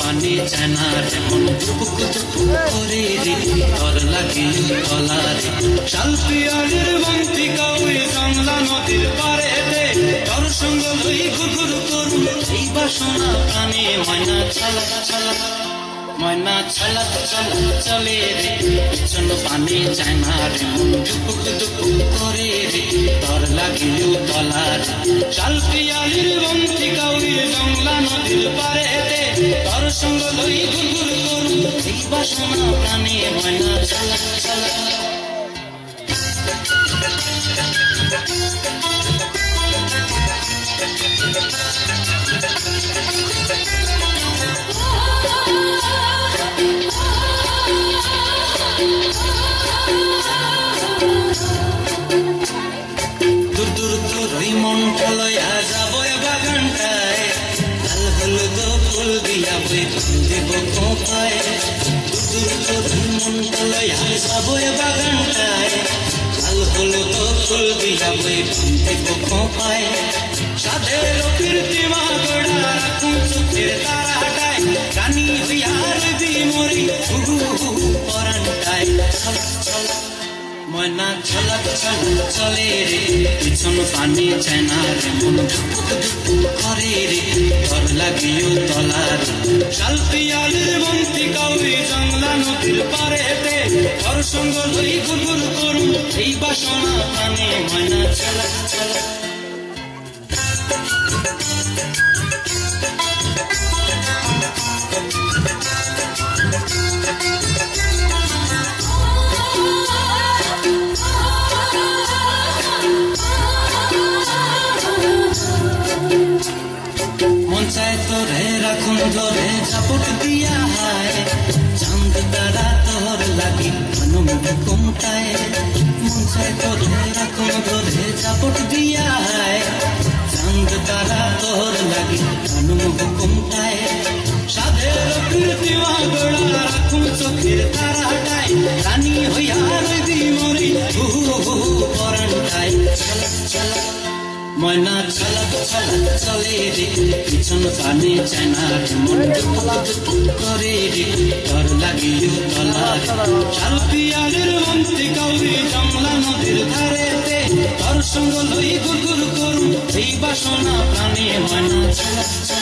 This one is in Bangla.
पानी चना रे मन दुपुक दुपुक करे रे तोर लागि तला रे शालपियालिर बंती काउई जंगला नदीर पारे रे तोर संग लई गुरगुर करु এই বাসনা প্রাণে ময়না ছলা ছলা ময়না ছলা ছলা চলে রে চন পানি চনা রে মন দুপুক দুপুক করে রে তোর लागि তলা রে শালপিয়ালির বंती কাউই জংলা নদীর পারে রে तोर संग लई गुरगुर करु এই বাসনা প্রাণে ময়না ছলা ছলা दूर दूर তোরই মনটা লইয়া যাব বাগানটায় লাল হলুদ ফুল দিয়া বই দেব কোপায় दूर दूर তোরই মনটা লইয়া যাব বাগানটায় লাল হলুদ ফুল দিয়া বই দেব কোপায় সাধের কীর্তিমা গড়া রাখুন চোখের তারাটায় রানী হইয়ার বিমরি পরানটায় ময়না ছলা ছলা চলে রে পিছন পানি চায়না রে মন দুপুক দুপুক করে রে তোর লাগিও তলা রে শালপিয়ালির বंती কাউই জংলা নদীর পারে তে তোর সঙ্গ লই গুরগুর করু এই বাসনা প্রাণে ময়না ছলা ছলা চাই তোরে রাখুন ধরে ঝাপট দিয়া হায় চাঁদ তারা তোর লাগি মনম ঘুমটায় মন চাই তোরে রাখুন ধরে ঝাপট দিয়া হায় চাঁদ তারা তোর লাগি মনম ঘুমটায় সাধের কীর্তিমা গড়া রাখুন চোখের তারাটায় রানী হইয়া রইবি মরি পরানটায় চলা চলা ময়না ছলা ছলা চলে রে পিছন পানি চায়না রে মন দুপুক দুপুক করে রে তোর লাগিও তলা রে শালপিয়ালির বंती কাউই জংলা নদীর ধারে তে তোর সঙ্গ লই গুরগুর করু এই বাসনা প্রাণে ময়না ছলা ছলা